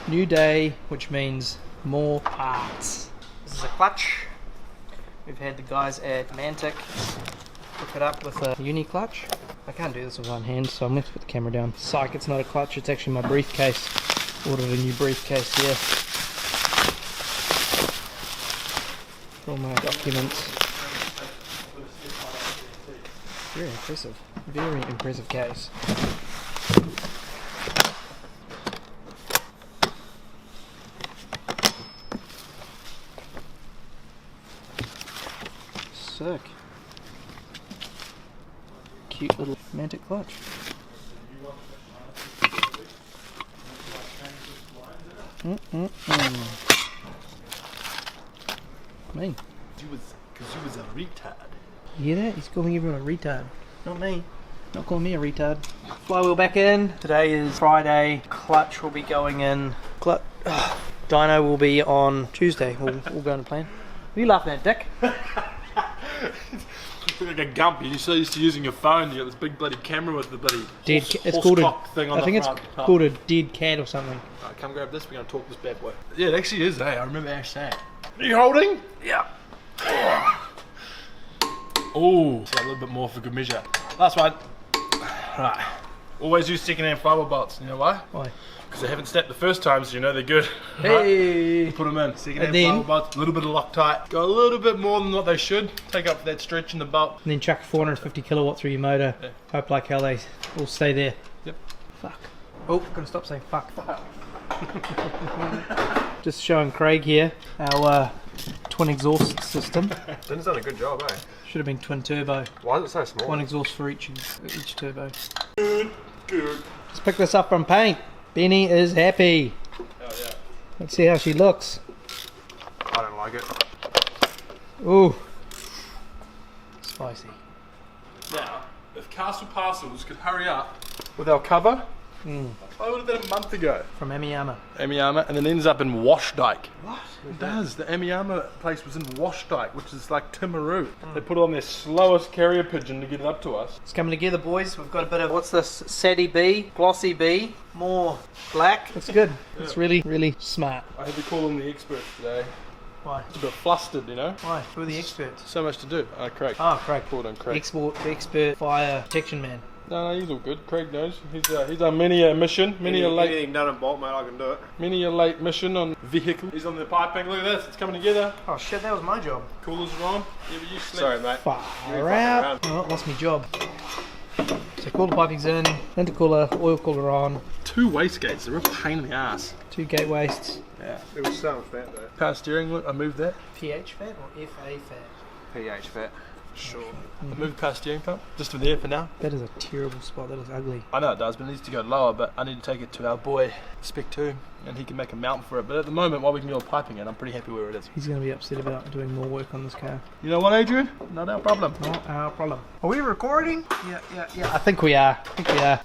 New day, which means more parts. This is a clutch. We've had the guys at Mantic hook it up with a uni clutch. I can't do this with one hand, so I'm going to put the camera down. Psych, it's not a clutch, it's actually my briefcase. Ordered a new briefcase here. All my documents. Very impressive. Very impressive case. Sick. Cute little Mantic clutch. Me. Because you was a retard. You hear that? He's calling everyone a retard. Not me. Not calling me a retard. Flywheel back in. Today is Friday. Clutch will be going in. Dyno will be on Tuesday. We'll go on a plan. What are you laughing at, Dick? You look like a gump. You're so used to using your phone. You got this big bloody camera with the bloody It's called thing on I think it's called a dead cat or something. Alright, come grab this. We're going to talk this bad boy. Yeah, it actually is, eh? I remember Ash saying. Are you holding? Yeah. Oh, so a little bit more for good measure. Last one. Right. Always use second-hand flywheel bolts. You know why? Why? Because they haven't snapped the first time, so you know they're good. Hey! Right? Put them in. Second-hand flywheel bolts. A little bit of Loctite. Go a little bit more than what they should. Take up that stretch in the bolt. And then chuck 450 kilowatt through your motor. Yeah. Hope like hell they all stay there. Yep. Fuck. Oh, gotta stop saying fuck. Just showing Craig here our twin exhaust system. Din's done a good job, eh? Should have been twin turbo. Why is it so small? One exhaust for each turbo. Good. Let's pick this up from paint. Benny is happy. Oh yeah. Let's see how she looks. I don't like it. Ooh. Spicy. Now, if Castle Parcels could hurry up with our cover, I would have done it a month ago. From Amiyama. Amiyama, and then ends up in Washdyke. What? It does. The Amiyama place was in Washdyke, which is like Timaru. They put on their slowest carrier pigeon to get it up to us. It's coming together, boys. We've got a bit of, what's this? Saddy B, Glossy B, more black. It's good. Yeah. It's really, really smart. I had to call in the expert today. Why? It's a bit flustered, you know? Why? Who are the experts? So much to do. Craig. Oh, Craig. Called on Craig. Expert fire protection man. No, he's all good. Craig knows. He's on many a mission, Anything done in bolt, mate, I can do it. many a late mission on vehicle. He's on the piping. Look at this. It's coming together. Oh shit, that was my job. Coolers are on. Yeah, but you sleep. Sorry, mate. Far out. Oh, lost my job. So cooler piping's in, intercooler, oil cooler on. 2 wastegates. They're a pain in the ass. 2 gate wastes. Yeah. It was so fat though. Power steering. Look, I moved that. pH fat or FA fat? pH fat. Sure. I moved the power steering pump just for there for now. That is a terrible spot. That is ugly. I know it does, but it needs to go lower. But I need to take it to our boy Spec 2, and he can make a mount for it. But at the moment, while we can do all the piping in, I'm pretty happy where it is. He's going to be upset about doing more work on this car. You know what, Adrian? Not our problem. Not our problem. Are we recording? Yeah. I think we are.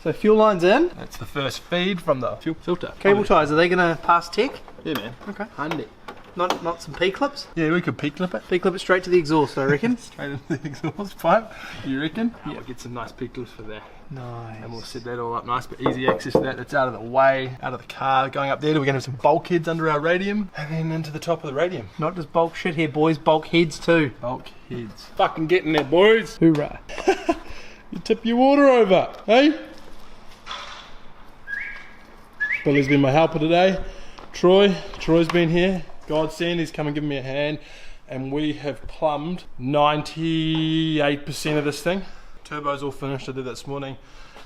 So fuel line's in. That's the first feed from the fuel filter. Cable ties, are they going to pass tech? Yeah, man. Okay. Handy. Not some P-clips? Yeah, we could P-clip it. P-clip it straight to the exhaust, I reckon. Straight into the exhaust pipe. You reckon? Yeah. We'll get some nice P-clips for that. Nice. And we'll set that all up nice, but easy access to that. It's out of the way, out of the car. Going up there, we're going to have some bulkheads under our radium, and then into the top of the radium. Not just bulk shit here, boys. Bulk heads too. Bulkheads. Fucking getting there, boys. Hoorah. You tip your water over, hey? Billy's been my helper today. Troy's been here. Godsend, he's come and given me a hand, and we have plumbed 98% of this thing. Turbo's all finished. I did that this morning.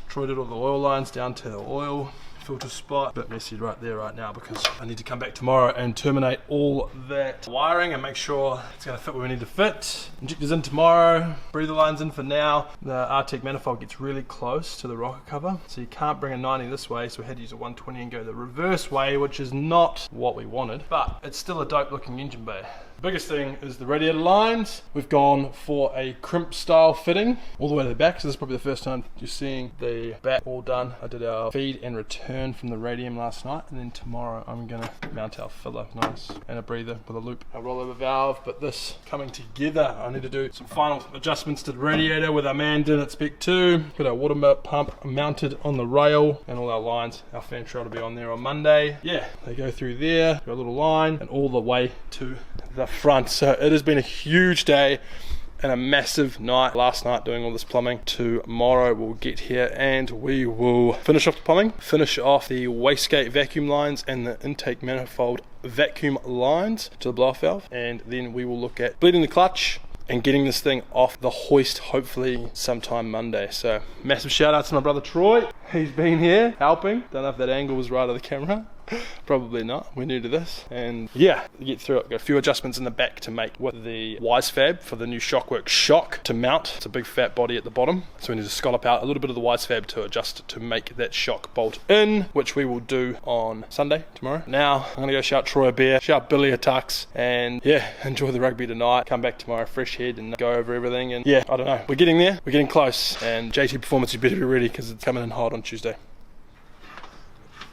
Troy did all the oil lines down to the oil filter spot. A bit messy right there right now because I need to come back tomorrow and terminate all that wiring and make sure it's going to fit where we need to fit. Injectors in tomorrow, breather lines in for now. The RTEC manifold gets really close to the rocker cover, so you can't bring a 90 this way, so we had to use a 120 and go the reverse way, which is not what we wanted, but it's still a dope looking engine bay. The biggest thing is the radiator lines. We've gone for a crimp style fitting all the way to the back, so this is probably the first time you're seeing the back all done. I did our feed and return return from the radium last night, and then tomorrow I'm gonna mount our filler, nice, and a breather with a loop, a rollover valve. But this coming together, I need to do some final adjustments to the radiator with our man did at Spec 2. Got our water pump mounted on the rail, and all our lines, our fan shroud will be on there on Monday. Yeah, they go through there, got a little line, and all the way to the front. So it has been a huge day and a massive night last night doing all this plumbing. Tomorrow we'll get here and we will finish off the plumbing, finish off the wastegate vacuum lines and the intake manifold vacuum lines to the blow off valve, and then we will look at bleeding the clutch and getting this thing off the hoist hopefully sometime Monday. So massive shout out to my brother Troy, he's been here helping. Don't know if that angle was right of the camera. Probably not, we're new to this. And yeah, get through it. Got a few adjustments in the back to make with the wise fab for the new Shockworks shock to mount. It's a big fat body at the bottom, so we need to scallop out a little bit of the wise fab to adjust it to make that shock bolt in, which we will do on Sunday, tomorrow. Now I'm gonna go shout Troy a beer, shout Billy a tux, and yeah, enjoy the rugby tonight. Come back tomorrow fresh head and go over everything. And yeah, I don't know, we're getting there, we're getting close, and JT Performance, you better be ready because it's coming in hot on Tuesday.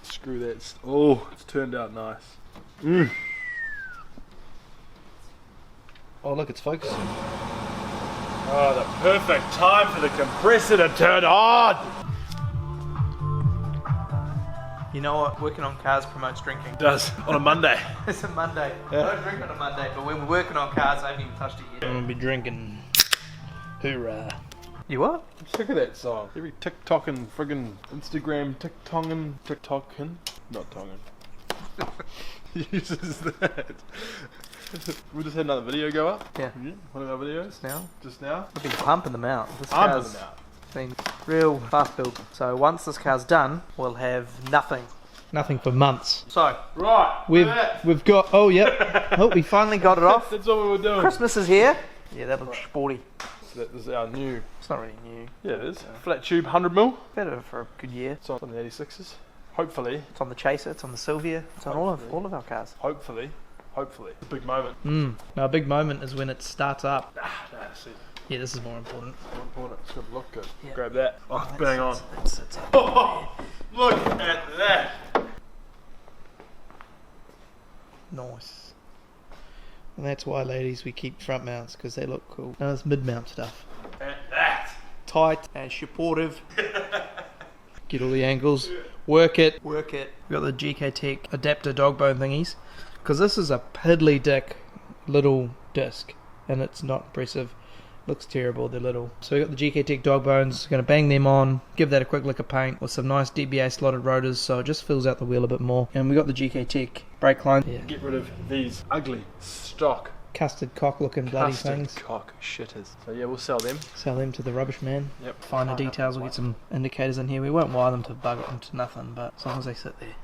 Screw that. Oh, it's turned out nice. Oh look, it's focusing. Oh, the perfect time for the compressor to turn on. You know what? Working on cars promotes drinking. It does, on a Monday. It's a Monday. Yeah. I don't drink on a Monday, but when we're working on cars, I haven't even touched it yet. I'm gonna be drinking. Hoorah. You what? I'm sick of that song. Every TikToking, friggin' Instagram, TikToking, not tonguing. Uses that. We just had another video go up. Yeah. One of our videos. Just now. I've been pumping them out. This Pumping car's them out. been real fast build. So once this car's done, we'll have nothing. Nothing for months. So Right. we've got. Oh yep. Oh, we finally got it off. That's what we were doing. Christmas is here. Yeah, that looks sporty. So that is our new. It's not really new. Yeah, it is. Flat tube 100mm. Better for a good year. It's on the 86s. Hopefully. It's on the Chaser. It's on the Sylvia. It's on all of our cars. Hopefully. Big moment. Now a big moment is when it starts up. That's it. Yeah, this is more important. More important. It's going to look good. Yeah. Grab that. Oh, it's bang on. That's Oh, look at that. nice. And that's why, ladies, we keep front mounts, because they look cool. Now it's mid-mount stuff. At that. Tight and supportive. Get all the angles. Work it. Work it. We've got the GK Tech adapter dog bone thingies. Because this is a piddly dick little disc. And it's not impressive. Looks terrible, they're little. So we got the GK Tech dog bones. Going to bang them on. Give that a quick lick of paint with some nice DBA slotted rotors. So it just fills out the wheel a bit more. And we got the GK Tech brake line. Yeah. Get rid of these ugly stock Custard cock looking bloody things. cock shitters. So yeah, we'll sell them. Sell them to the rubbish man. Yep. Finer details, we'll get some indicators in here. We won't wire them to bug it into nothing, but as long as they sit there.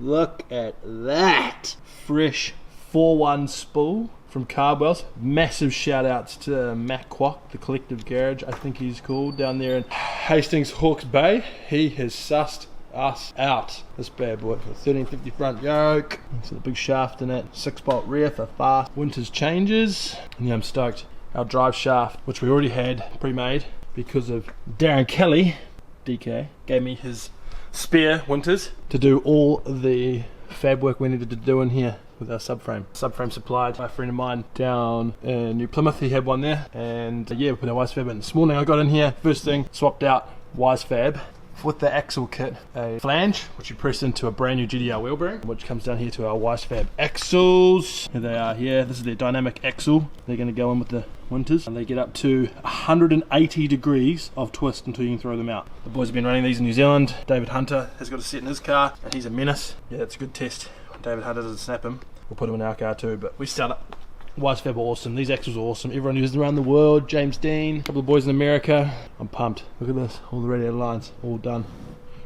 Look at that! Fresh 4-1 spool from Carbwells. Massive shout outs to Matt Kwok, the Collective Garage, I think he's called, down there in Hastings Hawke's Bay. He has sussed us out. This bad boy for 1350 front yoke. So the big shaft in it, 6-bolt rear for fast winters changes. And yeah, I'm stoked. Our drive shaft, which we already had pre-made because of Darren Kelly, DK, gave me his spare winters to do all the fab work we needed to do in here. with our subframe. Subframe supplied by a friend of mine down in New Plymouth. He had one there, and yeah, we put our Wisefab in. This morning I got in here, first thing, swapped out Wisefab with the axle kit, a flange which you press into a brand new GDR wheel bearing, which comes down here to our Wisefab axles. Here they are here. This is their dynamic axle. They're going to go in with the winters, and they get up to 180 degrees of twist until you can throw them out. The boys have been running these in New Zealand. David Hunter has got a set in his car, and he's a menace. Yeah, it's a good test. David Hunter doesn't snap him. We'll put him in our car too, but we start up. Wisefab are awesome. These axles are awesome. Everyone uses them around the world. James Dean, a couple of boys in America. I'm pumped. Look at this. All the radiator lines, all done.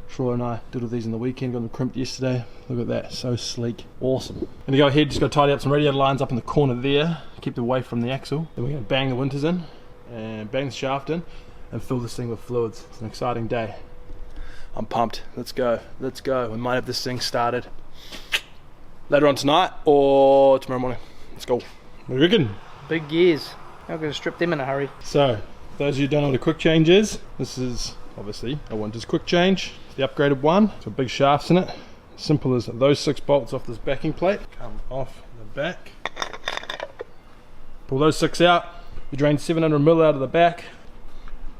Troy and I did all these in the weekend. Got them crimped yesterday. Look at that. So sleek. Awesome. And to go ahead, just got to tidy up some radiator lines up in the corner there. Keep them away from the axle. Then we're going to bang the winters in and bang the shaft in and fill this thing with fluids. It's an exciting day. I'm pumped. Let's go. Let's go. We might have this thing started later on tonight or tomorrow morning. Let's go. What do you reckon? Big gears. Not going to strip them in a hurry. So, those of you who don't know what a quick change is, this is obviously a winters quick change. It's the upgraded one. It's got big shafts in it. Simple as those 6 bolts off this backing plate come off the back. Pull those 6 out. You drain 700 mil out of the back.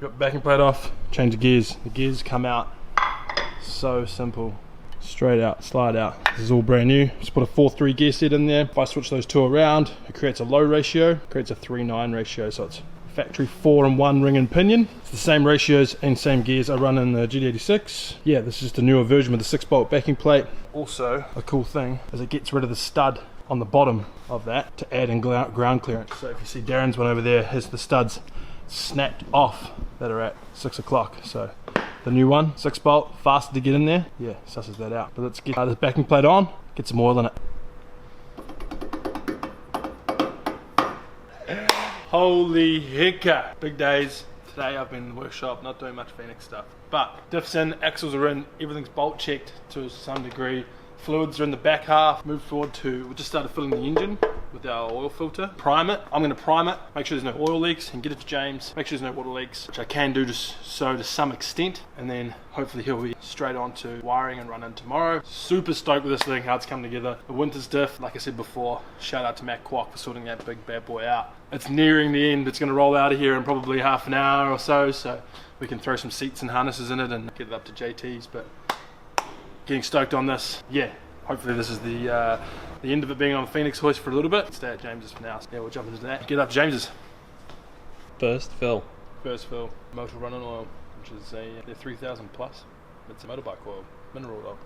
Got the backing plate off. Change the gears. The gears come out. So simple. Straight out, slide out. This is all brand new. Just put a 4-3 gear set in there. If I switch those 2 around, it creates a low ratio, creates a 3-9 ratio, so it's factory 4 and 1 ring and pinion. It's the same ratios and same gears I run in the GD86. Yeah, this is just a newer version with the 6-bolt backing plate. Also, a cool thing is it gets rid of the stud on the bottom of that to add in ground clearance. So if you see Darren's one over there, has the studs snapped off that are at 6 o'clock. So the new one, 6-bolt, faster to get in there. Yeah, susses that out. But let's get this backing plate on, get some oil in it. Holy hicka! Big days. Today I've been in the workshop, not doing much Phoenix stuff. But diffs in, axles are in, everything's bolt checked to some degree. Fluids are in the back half. Move forward to, we just started filling the engine with our oil filter. Prime it. I'm going to prime it, make sure there's no oil leaks, and get it to James. Make sure there's no water leaks, which I can do to some extent. And then hopefully he'll be straight on to wiring and run in tomorrow. Super stoked with this thing, how it's come together. The winter's diff, like I said before, shout out to Matt Kwok for sorting that big bad boy out. It's nearing the end. It's going to roll out of here in probably half an hour or so we can throw some seats and harnesses in it and get it up to JT's. But getting stoked on this. Yeah, hopefully this is the end of it being on the Phoenix hoist for a little bit. Stay at James's for now. Yeah, we'll jump into that. Get up to James's. First fill. First fill. Motor running oil, which is they're 3000 plus. It's a motorbike oil, mineral oil.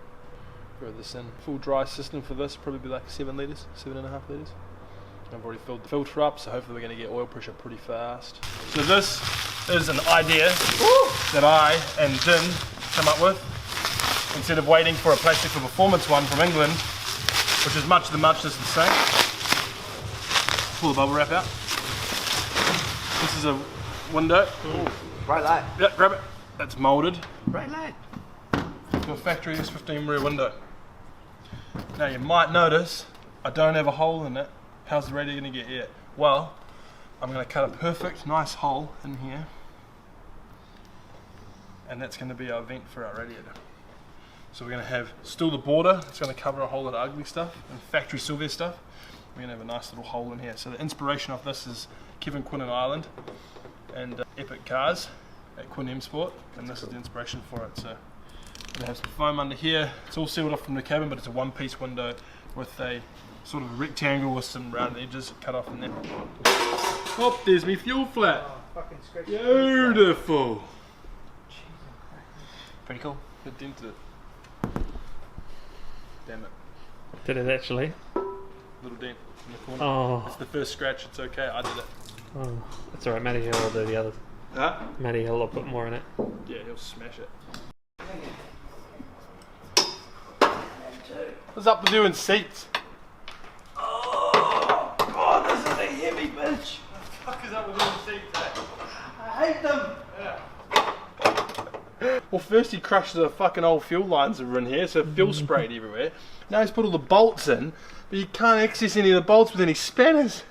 Throw this in. Full dry system for this, probably be like 7 litres, 7.5 litres. I've already filled the filter up, so hopefully we're going to get oil pressure pretty fast. So this is an idea that I and Din come up with. Instead of waiting for a plastic for performance one from England, which is much the same. Pull the bubble wrap out. This is a window. Bright light. Yeah, grab it. That's moulded Bright light. to a factory S15 rear window. Now you might notice I don't have a hole in it. How's the radiator going to get air? Well, I'm going to cut a perfect nice hole in here, and that's going to be our vent for our radiator. So we're going to have still the border, it's going to cover a whole lot of ugly stuff and factory silver stuff. We're going to have a nice little hole in here. So the inspiration of this is Kevin Quinn and Ireland and Epic Cars at Quinn M Sport, and this is the inspiration for it. So we're going to have some foam under here. It's all sealed off from the cabin, but it's a one-piece window with a sort of a rectangle with some round edges cut off in there. Oh, there's me fuel flat. Beautiful. Pretty cool. It dented it. Damn it. Did it actually? Little dent in the corner. Oh, It's the first scratch, it's okay, I did it. oh. That's alright, Matty Hill will do the others. Huh? Matty Hill will put more in it. Yeah, he'll smash it. What's up with doing seats? Oh, God, this is a heavy bitch. What the fuck is up with doing seats, eh? I hate them. Well, first he crushed the fucking old fuel lines that were in here, so fuel sprayed everywhere. Now he's put all the bolts in, but you can't access any of the bolts with any spanners.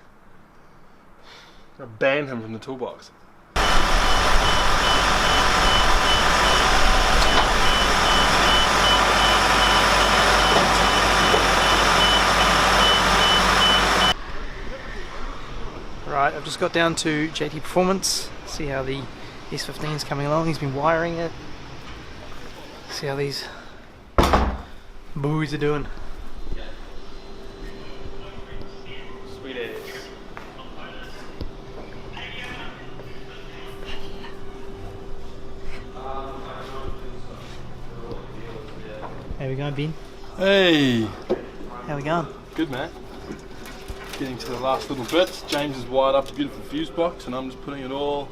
I'm gonna ban him from the toolbox. Just got down to JT Performance, see how the S15 is coming along. He's been wiring it. See how these buoys are doing. Sweet ass. How we going, Ben? Hey, How we going? good man. Getting to the last little bits. James has wired up a beautiful fuse box and I'm just putting it all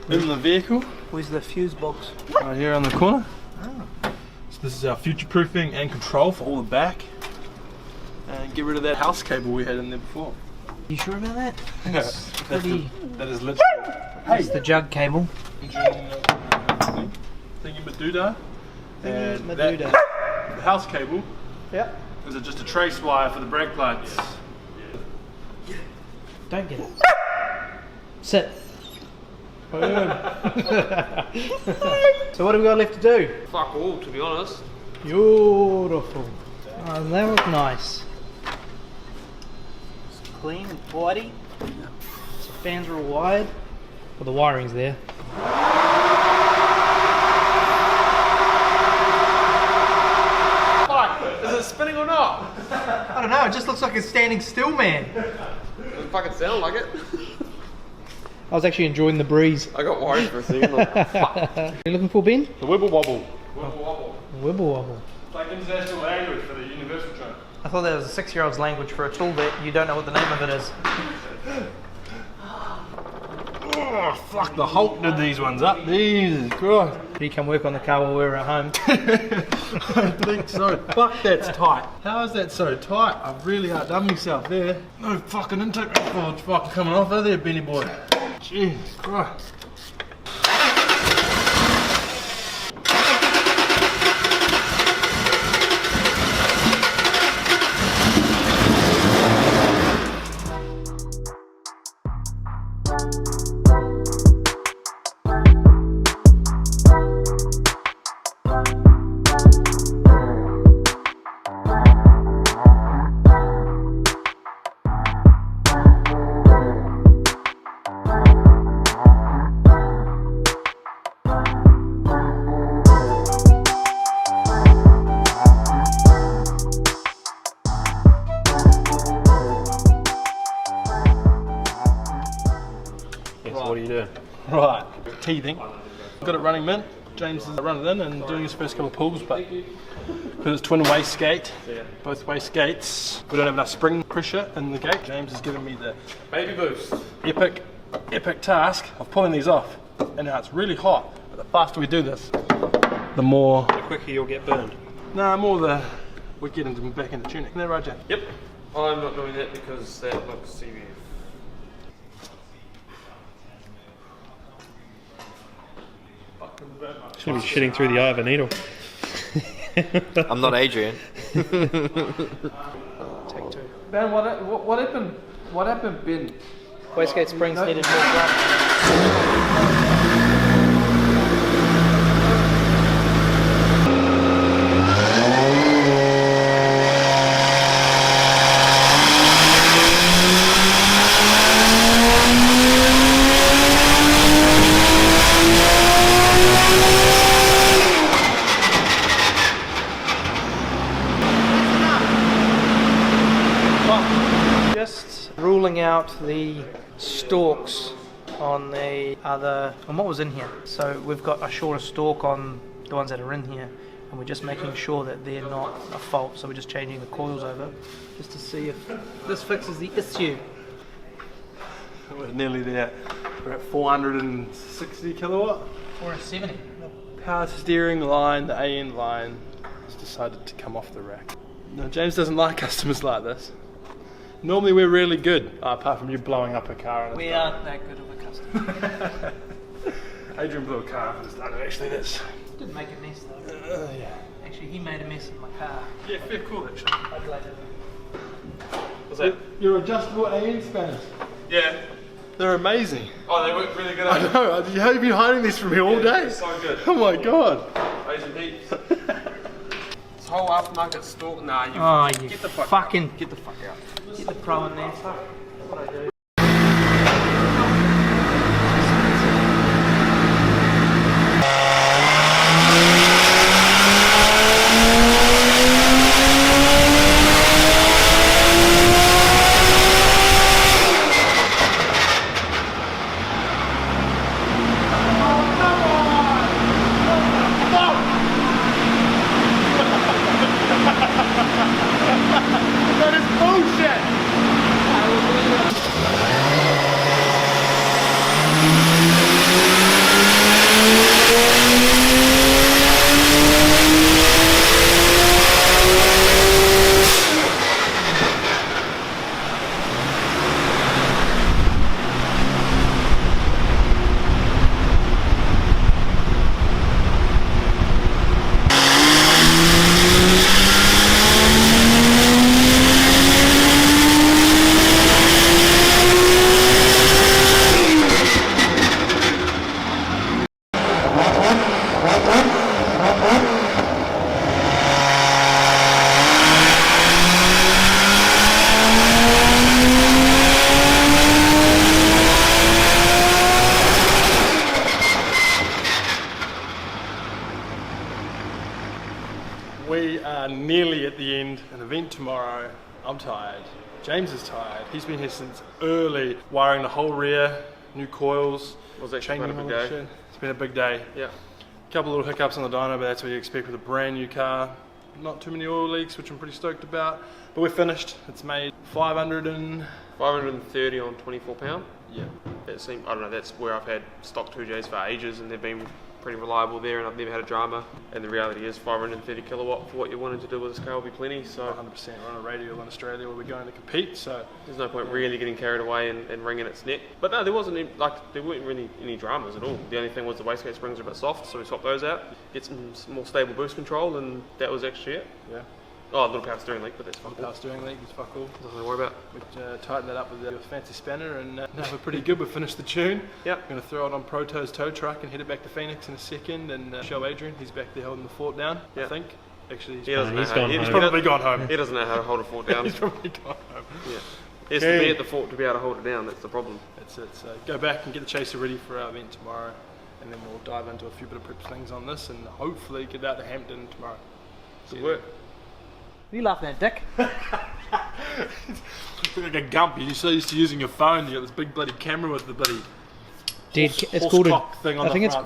in the vehicle. Where's the fuse box? Right here on the corner. Oh. So this is our future proofing and control for all the back. And get rid of that house cable we had in there before. You sure about that? That's pretty... That is literally That's the jug cable. Thingy-madoodah. And Thingy-madoodah. the house cable Yep. is just a trace wire for the brake plates. Don't get it. Sit. So what have we got left to do? Fuck all, to be honest. Beautiful. Oh, that look nice. It's clean and tidy. So fans are all wired. Well, the wiring's there. Fuck, is it spinning or not? I don't know, it just looks like it's standing still, man. Doesn't fucking sound like it. I was actually enjoying the breeze. I got worried for a second. Like, fuck. You looking for, Ben? The wibble wobble. Wibble wobble. It's like international language for the universal train. I thought that was a 6-year-old's language for a tool that you don't know what the name of it is. Oh, fuck, the Hulk did these ones up. Jesus Christ. Did he come work on the car while we were at home? I think so. Fuck, that's tight. How is that so tight? I've really outdone myself there. No fucking intake cords fucking coming off there, Benny boy. Jesus Christ. What are you doing? Right, teething. Got it running mint. James is running in and doing his first couple of pulls, but because it's twin waste gate, both waste gates, we don't have enough spring pressure in the gate. James has given me the Baby boost. epic task of pulling these off. And now it's really hot, but the faster we do this, the more... The quicker you'll get burned. Nah, more the... we get into back into tuning. Isn't that right, James? Yep. I'm not doing that because that looks CVF. Should be shitting through the eye of a needle. I'm not Adrian. Take two. Ben, what happened? What happened, Ben? Wastegate springs needed more run. Just ruling out the stalks on the other, on what was in here. So we've got a shorter stalk on the ones that are in here, and we're just making sure that they're not a fault. So we're just changing the coils over, just to see if this fixes the issue. We're nearly there. We're at 460 kilowatt. 470. Power steering line, the AN line, has decided to come off the rack. No, James doesn't like customers like this. Normally we're really good, apart from you blowing up a car. And We aren't that good of a customer. Adrian blew a car up and started actually this. Didn't make a mess though. Yeah. Actually, he made a mess in my car. Yeah, fair cool actually. I'd like to. What's that? Your adjustable AN spanners. Yeah. They're amazing. Oh, they work really good. I know, have you been hiding these from me all day? So good. Oh my god. Asian heaps. This whole aftermarket store. Nah, you Oh, you get the fuck fucking out. Get the fuck out. get the pro in there. Fuck. What I do. We are nearly at the end. An event tomorrow. I'm tired. James is tired. He's been here since early, wiring the whole rear, new coils. Was actually changing quite a big all that day. shit. It's been a big day. Yeah. A couple little hiccups on the dyno, but that's what you expect with a brand new car. Not too many oil leaks, which I'm pretty stoked about. But we're finished. It's made 530 on 24 pound. Yeah. It seemed, I don't know, that's where I've had stock 2Js for ages and they've been pretty reliable there and I've never had a drama. And the reality is 530 kilowatt for what you're wanting to do with this car will be plenty. So 100%. We're on a Radiator in Australia where we're going to compete, so there's no point really getting carried away and wringing its neck. But no, there wasn't any, there weren't really any dramas at all. The only thing was the wastegate springs are a bit soft, so we swapped those out. Get some more stable boost control, and that was actually it. yeah. Oh, a little power steering leak, but that's fuck all. Power steering leak is fuck all. Nothing to worry about. We tightened that up with a fancy spanner, and now we're pretty good. We've finished the tune. Yep. I'm going to throw it on Proto's tow truck and head it back to Phoenix in a second, and show Adrian. He's back there holding the fort down, I Yep. think. Actually, He doesn't know he's how, gone he, home. he's probably gone home. he doesn't know how to hold a fort down. He's probably gone home. Yeah. He has to be at the fort to be able to hold it down, that's the problem. That's it. So go back and get the chaser ready for our event tomorrow, and then we'll dive into a few bit of prep things on this, and hopefully get out to Hampton tomorrow. See Good you work. What are you laughing at, Dick? You're like a gump. You're so used to using your phone. You got this big bloody camera with the bloody Dead. horse- It's horse called a. cock thing on I the think it's front.